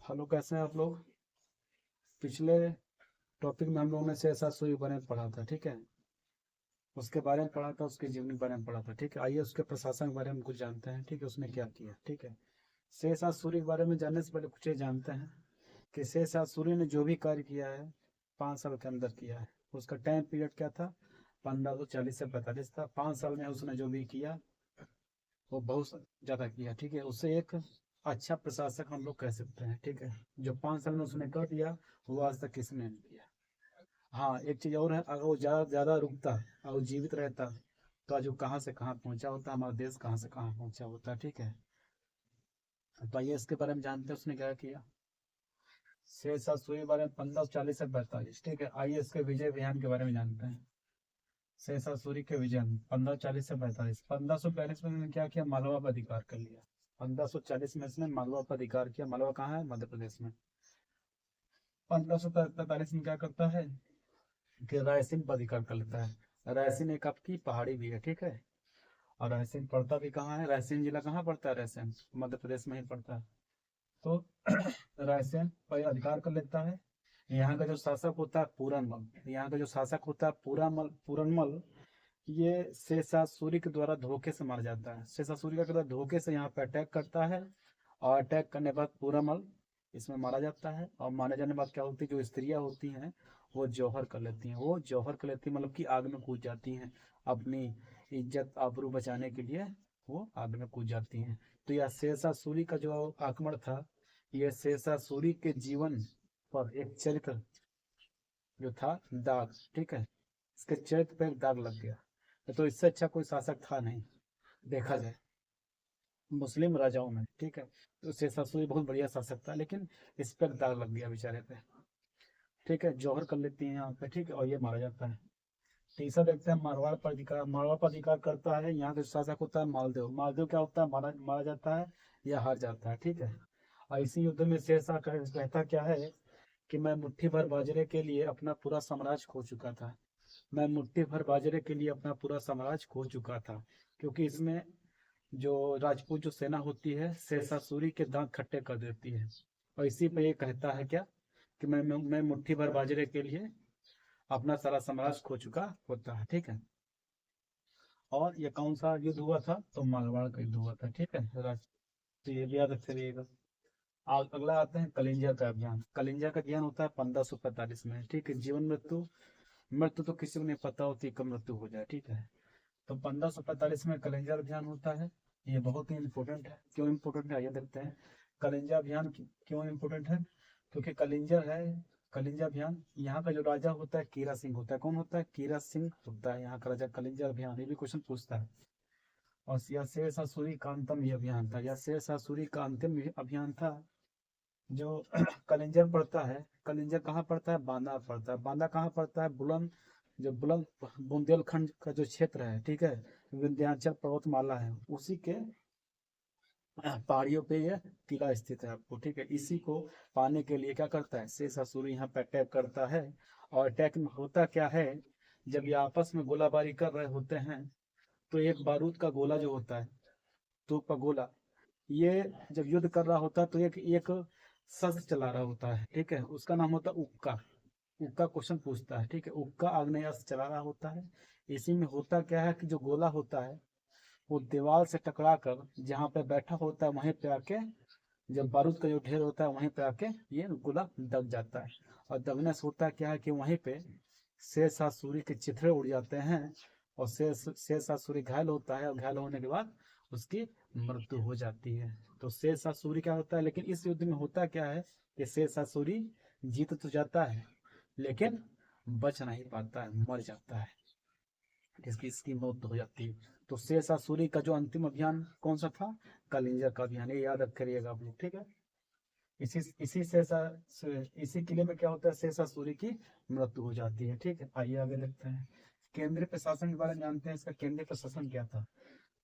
Hello, कैसे हैं आप लोग। पिछले टॉपिक में हम लोगों ने शेरशाह सूरी के बारे में पढ़ा था, ठीक है। उसके बारे में पढ़ा था, उसके जीवनी के बारे में पढ़ा था, ठीक है। आइए उसके प्रशासन के बारे में कुछ जानते हैं, ठीक है, उसने क्या किया, ठीक है। शेरशाह सूरी के बारे में जानने से पहले कुछ ये जानते हैं कि शेरशाह सूरी ने जो भी कार्य किया है 5 साल के अंदर किया है। उसका टाइम पीरियड क्या था? 1540 से 45 था। 5 साल में उसने जो भी किया वो बहुत ज्यादा किया, ठीक है। उससे एक अच्छा प्रशासक हम लोग कह सकते हैं, ठीक है। जो 5 साल में उसने कर दिया वो आज तक किसी ने नहीं किया। हाँ, एक चीज और है, अगर वो ज्यादा ज्यादा रुकता और वो जीवित रहता तो आज वो कहाँ से कहाँ पहुंचा होता, हमारा देश कहाँ से कहाँ पहुंचा होता, ठीक है। तो आइए इसके बारे में जानते हैं उसने क्या किया। शेरशाह सूरी के बारे में 1540 से 45, ठीक है। आइए इसके विजय अभियान के बारे में जानते हैं। शेरशाह सूरी के विजय 1540 से 45। 1542 में उन्होंने क्या किया? मालवा पर अधिकार कर लिया। 1540 में इसने मालवा पर अधिकार किया। मालवा कहाँ है? मध्य प्रदेश में। 1545 में क्या करता है कि रायसीन पर अधिकार कर लेता है। रायसीन एक आपकी पहाड़ी भी है, ठीक है। और रायसीन पड़ता भी कहाँ है? रायसीन जिला कहाँ पड़ता है? रायसेन मध्य प्रदेश में ही पड़ता है। तो रायसेन पर अधिकार कर लेता है। यहाँ का जो शासक होता है पूरनमल, यहाँ का जो शासक होता है पूरनमल, ये शेरशाह सूरी के द्वारा धोखे से मारा जाता है। शेरशाह सूरी का धोखे से यहाँ पे अटैक करता है, और अटैक करने के बाद पूरनमल इसमें मारा जाता है। और मारे जाने के बाद क्या होती है, जो स्त्रियां होती हैं वो जौहर कर लेती हैं। वो जौहर कर लेती हैं मतलब कि आग में कूद जाती हैं। अपनी इज्जत आबरू बचाने के लिए वो आग में कूद जाती हैं। तो यह शेरशाह सूरी का जो आक्रमण था, यह शेरशाह सूरी के जीवन पर एक चरित्र जो था दाग, ठीक है। इसके चरित्र पे एक दाग लग गया। तो इससे अच्छा कोई शासक था नहीं, देखा जाए मुस्लिम राजाओं में, ठीक है। तो शेरशाह सूरी बहुत बढ़िया शासक था, लेकिन इस पर दाग लग गया बेचारे पे, ठीक है। जौहर कर लेती हैं यहाँ पे, ठीक है, और ये मारा जाता है। तीसरा देखते हैं मारवाड़ पर अधिकार। मारवाड़ पर अधिकार करता है यहाँ का शासक होता है मालदेव। मालदेव क्या होता है? मारा मारा जाता है या हार जाता है, ठीक है। और इसी युद्ध में शेरशाह कहता क्या है कि मैं मुट्ठी भर बाजरे के लिए अपना पूरा साम्राज्य खो चुका था। मैं मुट्ठी भर बाजरे के लिए अपना पूरा साम्राज्य खो चुका था। क्योंकि इसमें जो राजपूत जो सेना होती है शेरशाह सूरी के दांत खट्टे कर देती है। और इसी पे ये कहता है क्या कि मैं मुट्ठी भर बाजरे के लिए अपना सारा साम्राज्य खो चुका होता है, ठीक है। और ये कौन सा युद्ध हुआ था? तो मारवाड़ का युद्ध हुआ था, ठीक है। तो ये भी याद रखते रहिएगा। अगला आते हैं कलिंजा का अभियान। कलिंजा का अभियान होता है 1545 में, ठीक है। जीवन मृत्यु, मृत्यु तो किसी को नहीं पता होती कब मृत्यु हो जाए, ठीक है। तो 1545 में कलिंजा अभियान होता है। ये बहुत ही इंपॉर्टेंट है। क्यों इंपॉर्टेंट है आइए देखते हैं। कलिंजा अभियान क्यों इंपॉर्टेंट है? क्योंकि कलिंजा है, कलिंजा अभियान, यहाँ का जो राजा होता है कीरा सिंह होता है। कौन होता है? कीरा सिंह होता है यहाँ का राजा। कलिंजा अभियान ये भी क्वेश्चन पूछता है। और यह शेरशाह सूरी का अंतिम अभियान था। यह शेरशाह सूरी का अंतिम अभियान था जो कलिंजर पड़ता है। कलिंजर कहाँ पड़ता है? बांदा पड़ता है। बांदा कहाँ पड़ता है? बुलंद, जो बुलंद बुंदेलखंड का जो क्षेत्र है, ठीक है, विंध्याचल पर्वतमाला है, उसी के पहाड़ियों पे ये किला स्थित है आपको, ठीक है। इसी को पाने के लिए क्या करता है शेरशाह सूरी, यहाँ पे अटैक करता है। और अटैक में होता क्या है, जब ये आपस में गोलाबारी कर रहे होते हैं तो एक बारूद का गोला जो होता है, तोप का गोला, ये जब युद्ध कर रहा होता है तो एक एक शस्त्र चला रहा होता है, ठीक है। उसका नाम होता है उक्का। उक्का क्वेश्चन पूछता है, ठीक है। उक्का आग्नेयास्त्र चला रहा होता है। इसी में होता क्या है कि जो गोला होता है वो दीवार से टकरा कर जहाँ पे बैठा होता है वहीं पे आके, जब बारूद का जो ढेर होता है वहीं पे आके ये गोला दब जाता है। और दबने से होता क्या है कि वहीं पे शेरशाह सूरी के चिथड़े उड़ जाते हैं। और शेरशाह सूरी घायल होता है, और घायल होने के बाद उसकी मृत्यु हो जाती है। तो शेरशाह सूरी क्या होता है, लेकिन इस युद्ध में होता क्या है कि शेरशाह सूरी जीत तो जाता है लेकिन बच नहीं पाता है, मर जाता है। इसकी इसकी मौत हो जाती है। तो शेरशाह सूरी का जो अंतिम अभियान कौन सा था? कलिंजर का अभियान। ये याद रख करिएगा आप लोग, ठीक है। इसी इसी इसी किले में क्या होता है, शेरशाह सूरी की मृत्यु हो जाती है, ठीक है। आइए आगे देखते हैं। केंद्रीय प्रशासन के बारे में जानते हैं। इसका केंद्रीय प्रशासन क्या था?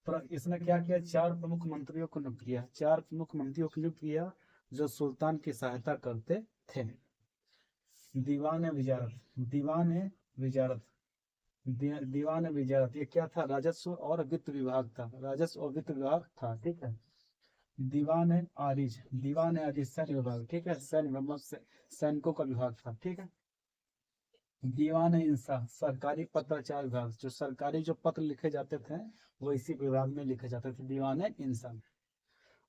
पर इसने क्या किया? 4 प्रमुख मंत्रियों को नियुक्त किया। 4 प्रमुख मंत्रियों को नियुक्त किया जो सुल्तान की सहायता करते थे। दीवान विजारत, दीवान विजारत, दीवान विजारत ये क्या था? राजस्व और वित्त विभाग था। राजस्व और वित्त विभाग था, ठीक है। दीवान है आरिज, दीवान है आरिज सैन्य विभाग, ठीक है, सैन्य मतलब सैनिकों का विभाग था, ठीक है। दीवान है इंसान, सरकारी पत्राचार विभाग, जो सरकारी जो पत्र लिखे जाते थे वो इसी विभाग में लिखे जाते थे, दीवान है इंसान।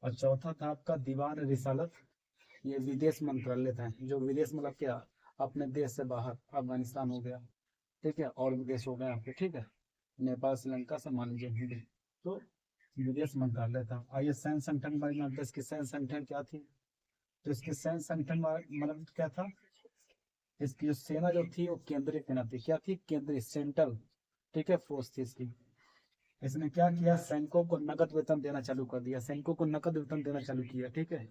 और चौथा था आपका दीवान रिसालत, ये विदेश मंत्रालय था, जो विदेश मतलब क्या, अपने देश से बाहर, अफगानिस्तान हो गया, ठीक है, और विदेश हो गए आपके, ठीक है, नेपाल श्रीलंका से मान लीजिए हिंदी, तो विदेश मंत्रालय था। आइए सैन्य संगठन के बारे में जानते हैं, इसकी सैन्य संगठन क्या थी। तो इसकी सैन्य संगठन मतलब क्या था, इसकी जो सेना जो थी वो केंद्रीय सेना थी, क्या थी, केंद्रीय सेंट्रल, ठीक है, फोर्स थी इसकी। इसने क्या किया, सैनिकों को नकद वेतन देना चालू कर दिया, सैनिकों को नकद वेतन देना चालू किया, ठीक है।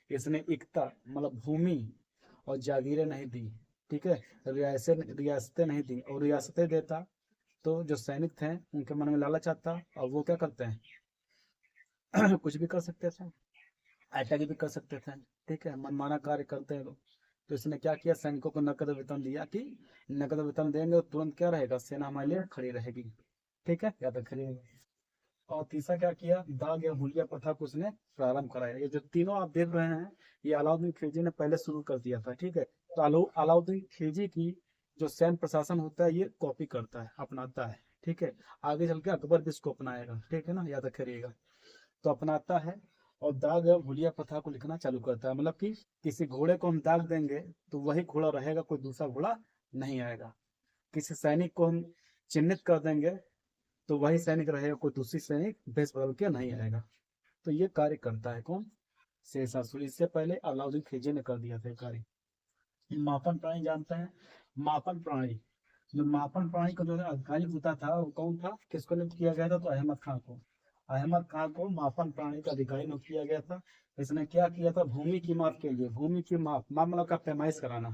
इसने एकता मतलब भूमि और जागीरें नहीं दी, ठीक है, रियासतें नहीं दी, और रियासतें देता तो जो सैनिक थे उनके मन में लालच आता, और वो क्या करते हैं कुछ भी कर सकते थे, अटैक भी कर सकते थे, ठीक है, मनमाना कार्य करते हैं लोग। तो इसने क्या किया, सैनिकों को नकद वेतन दिया कि नकद वेतन देंगे तो तुरंत क्या रहेगा, सेना हमारे लिए खड़ी रहेगी, ठीक है, याद रखिएगा। और तीसरा क्या किया, दाग या हुलिया प्रथा को उसने प्रारंभ कराया। ये जो तीनों आप देख रहे हैं, ये अलाउद्दीन खिलजी ने पहले शुरू कर दिया था, ठीक है। तो अलाउद्दीन खिलजी की जो सैन्य प्रशासन होता है ये कॉपी करता है, अपनाता है, ठीक है। आगे चल के अकबर भी इसको अपनाएगा, ठीक है ना, याद रखिएगा। तो अपनाता है और दाग या हुलिया प्रथा को लिखना चालू करता है, मतलब कि किसी घोड़े को हम दाग देंगे तो वही घोड़ा रहेगा, कोई दूसरा घोड़ा नहीं आएगा। किसी सैनिक को हम चिन्हित कर देंगे तो वही सैनिक रहेगा, कोई दूसरी सैनिक भेष बदल के नहीं आएगा। तो ये कार्य करता है कौन, शेरशाह सूरी। इससे पहले अलाउद्दीन खिलजी ने कर दिया था ये कार्य। मापन प्रणाली जानते हैं, मापन प्रणाली, जो मापन प्रणाली का जो अधिकारी होता था वो कौन था, किसको नियुक्त किया गया था, तो अहमद खान को। अहमद खान को मापन प्रणाली का अधिकारी नियुक्त किया गया था। इसने क्या किया था, भूमि की माप के लिए, भूमि की माप मतलब का पैमाइश कराना,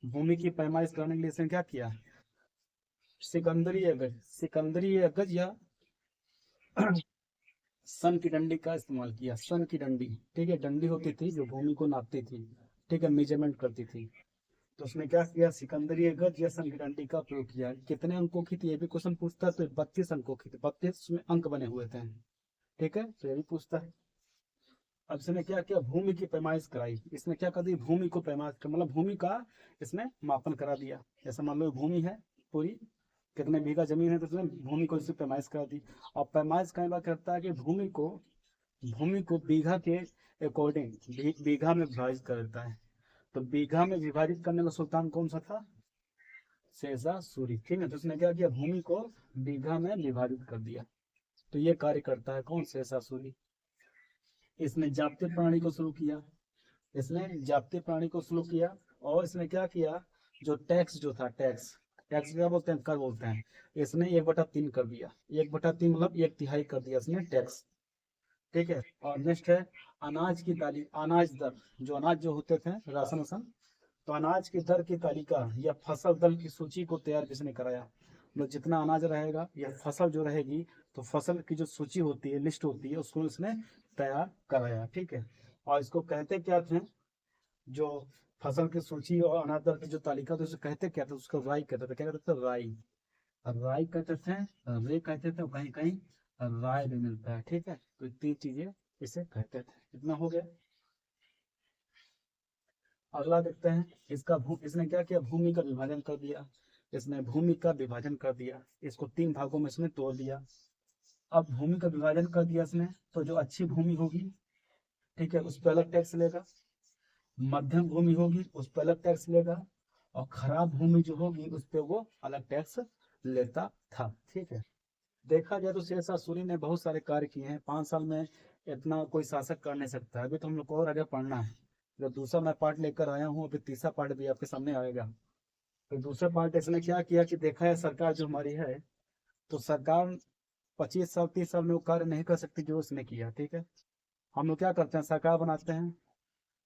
भूमि की पैमाइश कराने के लिए इसने क्या किया, सिकंदरी गज या सन की डंडी का इस्तेमाल किया, सन की डंडी, ठीक है, डंडी होती थी जो भूमि को नापती थी, ठीक है, मेजरमेंट करती थी। तो उसने क्या किया, सिकंदरी गज या सन की डंडी का प्रयोग किया। कितने अंकों की थी ये भी क्वेश्चन पूछता है, तो 32 अंकों की थी, 32 में अंक बने हुए थे, ठीक है, तो ये भी पूछता है। अब इसने क्या किया, भूमि की पैमाइश कराई, इसने क्या कर दी, भूमि को पैमाइश कर मतलब भूमि का इसने मापन करा दिया। जैसे मान लो भूमि है पूरी, कितने बीघा जमीन है, तो उसने भूमि को इससे पैमाइश करा दी। और पैमाइश करने बाद करता है कि भूमि को बीघा के अकॉर्डिंग बीघा में विभाजित कर देता है। तो बीघा में विभाजित करने का सुल्तान कौन सा था, शेरशाह सूरी, ठीक है। तो उसने क्या किया, भूमि को बीघा में विभाजित कर दिया। तो ये कार्य करता है कौन, शेरशाह सूरी। इसने जाप्ती प्रणाली को शुरू किया, इसने जाप्ती प्रणाली को शुरू किया। और इसने क्या किया, जो टैक्स जो था, टैक्स टैक्स क्या बोलते हैं, कर बोलते हैं, इसने 1/3 कर दिया, 1/3 मतलब 1/3 कर दिया इसने टैक्स, ठीक है। और नेक्स्ट है अनाज की ताली, अनाज दर, जो अनाज जो होते थे राशन वासन, तो अनाज की दर की तालिका या फसल दल की सूची को तैयार किसने कराया, मतलब जितना अनाज रहेगा या फसल जो रहेगी, तो फसल की जो सूची होती है, लिस्ट होती है, उसको इसने तैयार कराया, ठीक है। और इसको कहते क्या थे, जो फसल की सूची और अनाज दर की जो तालिका, तो उसे कहते क्या थे, उसको राई कहते थे, क्या कहते थे, राई। राई कहते थे, रे कहते थे, कहीं कहीं राय भी मिलता है, ठीक है। तो तीन चीजें इसे कहते थे। इतना हो गया। अगला देखते हैं, इसने क्या किया, भूमि का विभाजन कर दिया, इसने भूमि का विभाजन कर दिया, इसको 3 भागों में इसने तोड़ दिया। अब भूमि का विभाजन कर दिया इसने, तो जो अच्छी भूमि होगी, ठीक है, उस पर अलग टैक्स लेगा, मध्यम भूमि होगी उस पर अलग टैक्स लेगा, और खराब भूमि जो होगी उस पर वो अलग टैक्स लेता था, ठीक है। देखा जाए तो शेरशाह सूरी ने बहुत सारे कार्य किए हैं, 5 साल में इतना कोई शासक कर नहीं सकता है। अभी तो हम लोग को और आगे पढ़ना है, जो दूसरा मैं पार्ट लेकर आया हूँ, अभी तीसरा पार्ट भी आपके सामने आएगा। तो दूसरा पार्ट इसने क्या किया कि देखा है सरकार जो हमारी है, तो सरकार 25 साल 30 साल में वो कार्य नहीं कर सकती जो उसने किया, ठीक है। हम लोग क्या करते हैं, सरकार बनाते हैं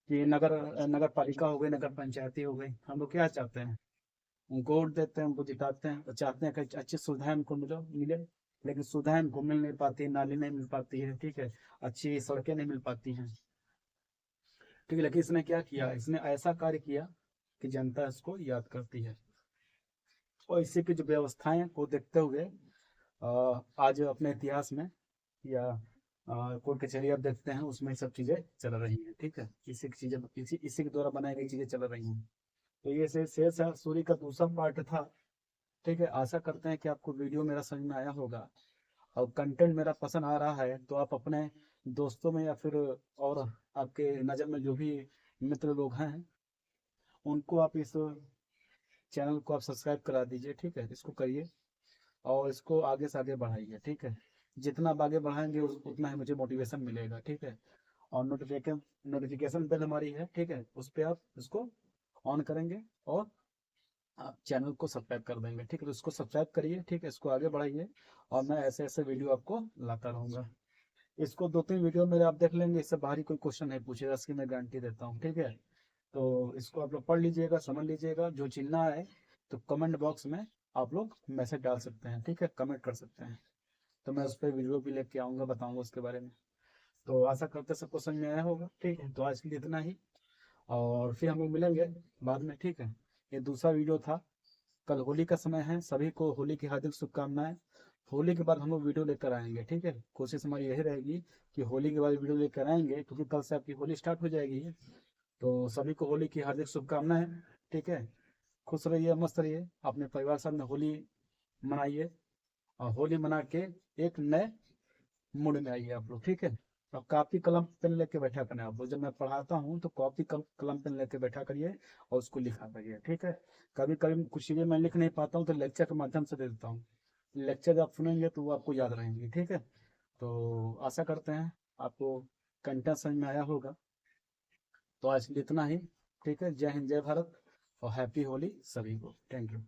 कि नगर पालिका हो गई, नगर पंचायती हो गई, हम लोग क्या चाहते हैं, उनको वोट देते हैं, उनको जिताते हैं, और चाहते हैं कि अच्छी सुविधाएं उनको मिले। लेकिन सुविधाएं उनको मिल नहीं पाती, नाली नहीं मिल पाती है, ठीक है, अच्छी सड़कें नहीं मिल पाती हैं, ठीक है। लेकिन इसने क्या किया, इसने ऐसा कार्य किया कि जनता इसको याद करती है। और इसी की जो व्यवस्थाएं को देखते हुए आज अपने इतिहास में या कोर्ट कचहरी आप देखते हैं, उसमें सब चीज़ें चल रही हैं, ठीक है। इसी की चीज़ें, इसी के द्वारा बनाई गई चीज़ें चल रही हैं। तो ये शेरशाह सूरी का दूसरा पार्ट था, ठीक है। आशा करते हैं कि आपको वीडियो मेरा समझ में आया होगा और कंटेंट मेरा पसंद आ रहा है, तो आप अपने दोस्तों में या फिर और आपके नज़र में जो भी मित्र लोग हैं, उनको आप इस चैनल को आप सब्सक्राइब करा दीजिए, ठीक है। इसको करिए और इसको आगे से आगे बढ़ाइए, ठीक है। जितना आप आगे बढ़ाएंगे उतना ही मुझे मोटिवेशन मिलेगा, ठीक है। और नोटिफिकेशन नोटिफिकेशन बेल हमारी है, ठीक है, उस पर आप इसको ऑन करेंगे और आप चैनल को सब्सक्राइब कर देंगे, ठीक है। तो इसको सब्सक्राइब करिए, ठीक है, इसको आगे बढ़ाइए और मैं ऐसे ऐसे वीडियो आपको लाता रहूँगा। इसको 2-3 वीडियो मेरे आप देख लेंगे, इससे बाहरी कोई क्वेश्चन नहीं पूछेगा, इसकी मैं गारंटी देता हूँ, ठीक है। तो इसको आप लोग पढ़ लीजिएगा, समझ लीजिएगा, जो चिन्ह है तो कमेंट बॉक्स में आप लोग मैसेज डाल सकते हैं, ठीक है, कमेंट कर सकते हैं। तो मैं उस पर वीडियो भी लेके आऊँगा, बताऊँगा उसके बारे में। तो आशा करते सबको समझ में आया होगा, ठीक है। तो आज के लिए इतना ही, और फिर हम लोग मिलेंगे बाद में, ठीक है। ये दूसरा वीडियो था। कल होली का समय है, सभी को होली की हार्दिक शुभकामनाएं। होली के बाद हम लोग वीडियो लेकर आएंगे, ठीक है। कोशिश हमारी यही रहेगी कि होली के बाद वीडियो लेकर आएंगे, क्योंकि कल से आपकी होली स्टार्ट हो जाएगी। तो सभी को होली की हार्दिक शुभकामनाएं, ठीक है। खुश रहिए, मस्त रहिए, अपने परिवार साथ में होली मनाइए और होली मना के एक नए मूड में आइए आप लोग, ठीक है। और कॉपी कलम पेन लेके बैठा करें आप लोग, जब मैं पढ़ाता हूँ तो कॉपी कलम पेन लेके बैठा करिए और उसको लिखा करिए, ठीक है। कभी कभी कुछ चीज़ें मैं लिख नहीं पाता हूँ तो लेक्चर के माध्यम से दे देता हूँ। लेक्चर जब आप सुनेंगे तो वो आपको याद रहेंगे, ठीक है। तो आशा करते हैं आपको कंटेंट समझ में आया होगा। तो आज के लिए इतना ही, ठीक है। जय हिंद, जय भारत और हैप्पी होली सभी को। Thank you.